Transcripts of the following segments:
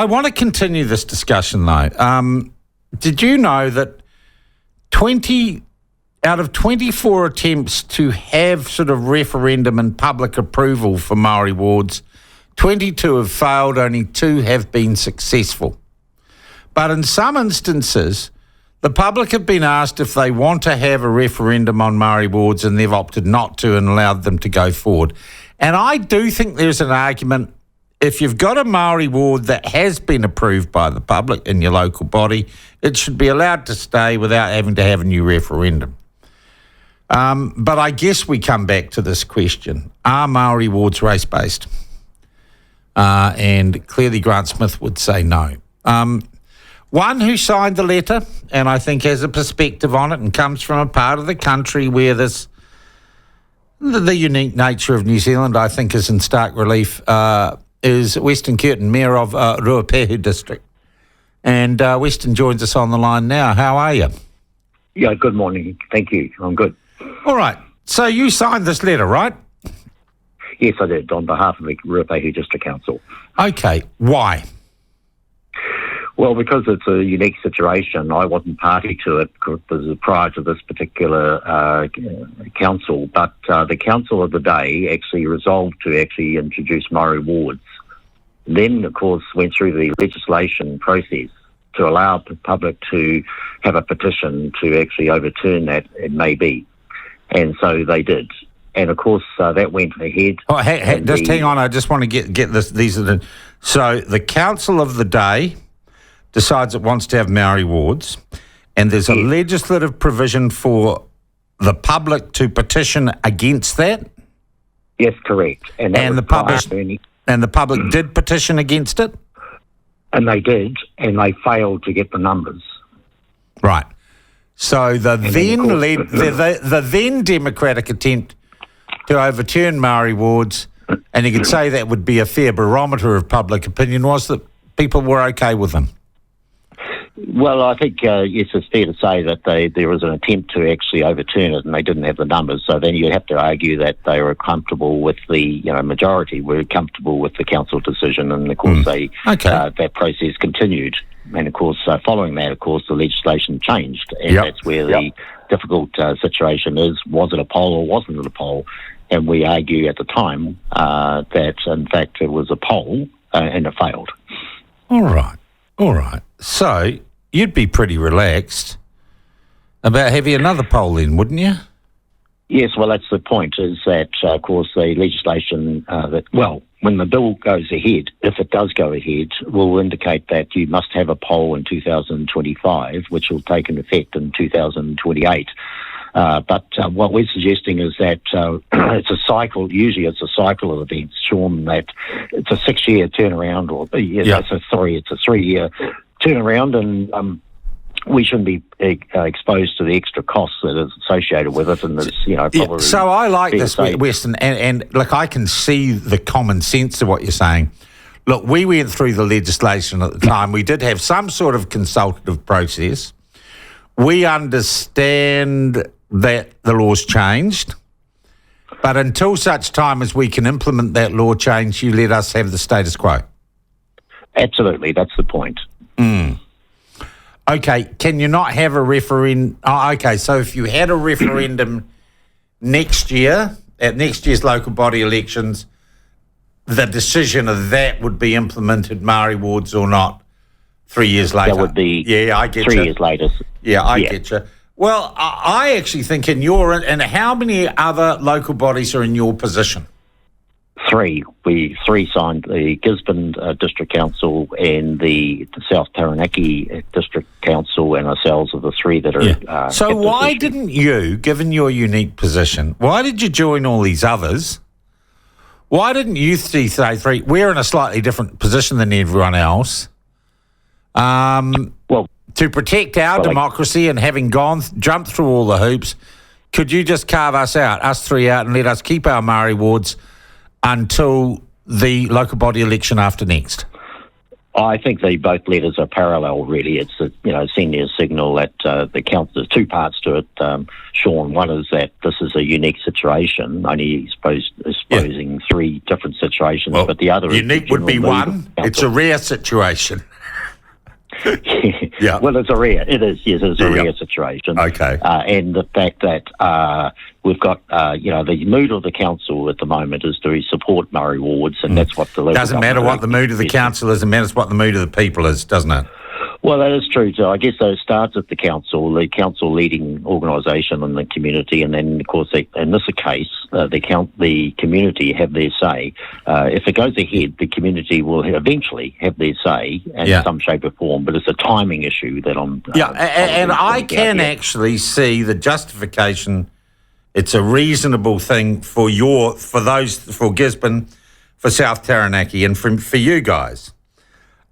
I want to continue this discussion though. Did you know that 20 out of 24 attempts to have sort of referendum and public approval for Maori wards, 22 have failed, only 2 have been successful. But in some instances, the public have been asked if they want to have a referendum on Maori wards and they've opted not to and allowed them to go forward. And I do think there's an argument, if you've got a Maori ward that has been approved by the public in your local body, it should be allowed to stay without having to have a new referendum. But I guess we come back to this question. Are Maori wards race-based? And clearly Grant Smith would say no. One who signed the letter, and I think has a perspective on it and comes from a part of the country where the unique nature of New Zealand, I think, is in stark relief, is Weston Kirton, Mayor of Ruapehu District. And Weston joins us on the line now. How are you? Yeah, good morning. Thank you. I'm good. All right. So you signed this letter, right? Yes, I did, on behalf of the Ruapehu District Council. Okay. Why? Well, because it's a unique situation. I wasn't party to it prior to this particular council, but the council of the day actually resolved to actually introduce Maori wards. Then, of course, went through the legislation process to allow the public to have a petition to actually overturn that, it may be. And so they did. And, of course, that went ahead. Oh, just hang on. I just want to get this. So the council of the day decides it wants to have Maori wards, and there's a legislative provision for the public to petition against that? Yes, correct. And the public did petition against it? And they did, and they failed to get the numbers. Right. So the then Democratic attempt to overturn Maori wards, and you could say that would be a fair barometer of public opinion, was that people were okay with them. Well, I think yes, it's fair to say that there was an attempt to actually overturn it, and they didn't have the numbers. So then you'd have to argue that they were comfortable with the majority were comfortable with the council decision, and of course that process continued. And of course, following that, of course, the legislation changed, and that's where the difficult situation is: was it a poll or wasn't it a poll? And we argue at the time that in fact it was a poll and it failed. All right. So you'd be pretty relaxed about having another poll then, wouldn't you? Yes, well, that's the point, is that, of course, the legislation when the bill goes ahead, if it does go ahead, will indicate that you must have a poll in 2025, which will take an effect in 2028. But what we're suggesting is that it's a cycle. Usually it's a cycle of events, Sean, that it's a 6-year turnaround, it's a 3-year turnaround, and we shouldn't be exposed to the extra costs that is associated with it. And there's, probably... So I like this, Weston, and look, I can see the common sense of what you're saying. Look, we went through the legislation at the time. We did have some sort of consultative process. We understand that the law's changed, but until such time as we can implement that law change, you let us have the status quo. Absolutely, that's the point. Okay, can you not have a referendum? Oh, okay, so if you had a referendum next year, at next year's local body elections, the decision of that would be implemented, Maori wards or not, 3 years later. That would be I get 3 years later. Yeah, I get you. Well, I actually think and how many other local bodies are in your position? 3. We signed the Gisborne District Council and the South Taranaki District Council, and ourselves are the 3 that are... So why didn't you, given your unique position, why did you join all these others? Why didn't you say 3? We're in a slightly different position than everyone else. To protect our democracy and having jumped through all the hoops, could you just carve us 3 out, and let us keep our Maori wards until the local body election after next? I think both letters are parallel, really. It's sending a signal that the council, there's two parts to it, Sean. One is that this is a unique situation, only exposing three different situations, Well, but the other unique would be one. It's a rare situation. Yeah. Well, it's a rare. It is. Yes, it's a rare situation. Okay. And the fact that we've got, the mood of the council at the moment is to support Maori wards, and that's what the doesn't matter what the mood of the council is. It matters what the mood of the people is, doesn't it? Well, that is true. So I guess it starts at the council leading organisation in the community, and then, of course, in this case, the community have their say. If it goes ahead, the community will eventually have their say in some shape or form, but it's a timing issue that I'm... and I can actually see the justification. It's a reasonable thing for Gisborne, for South Taranaki, and for you guys.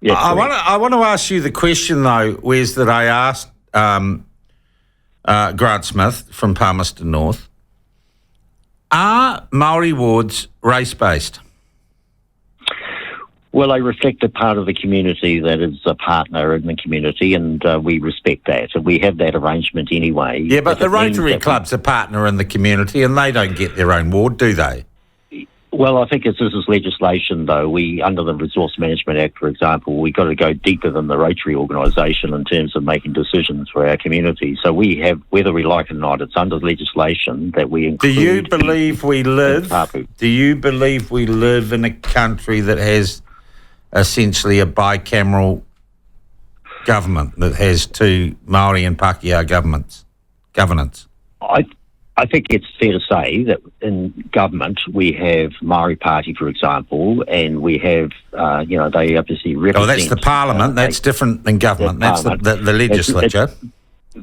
Yes, I want to ask you the question, though, Wes, that I asked Grant Smith from Palmerston North. Are Maori wards race-based? Well, they reflect a part of the community that is a partner in the community, and we respect that. And we have that arrangement anyway. Yeah, but the Rotary Club's a partner in the community, and they don't get their own ward, do they? Well, I think this is legislation, though. Under the Resource Management Act, for example, we've got to go deeper than the Rotary organisation in terms of making decisions for our community. So we have, whether we like it or not, it's under legislation that we include... Do you believe we live in a country that has essentially a bicameral government, that has two Maori and Pākehā governance? I think it's fair to say that in government we have Maori Party, for example, and we have, they obviously represent... Oh, that's the Parliament. That's different than government. That's the legislature.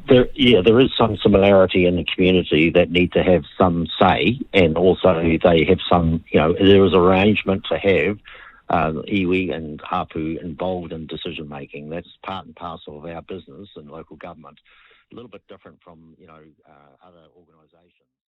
There is some similarity in the community that need to have some say, and also they have some, there is arrangement to have iwi and hapu involved in decision making. That's part and parcel of our business and local government. A little bit different from, other organisations.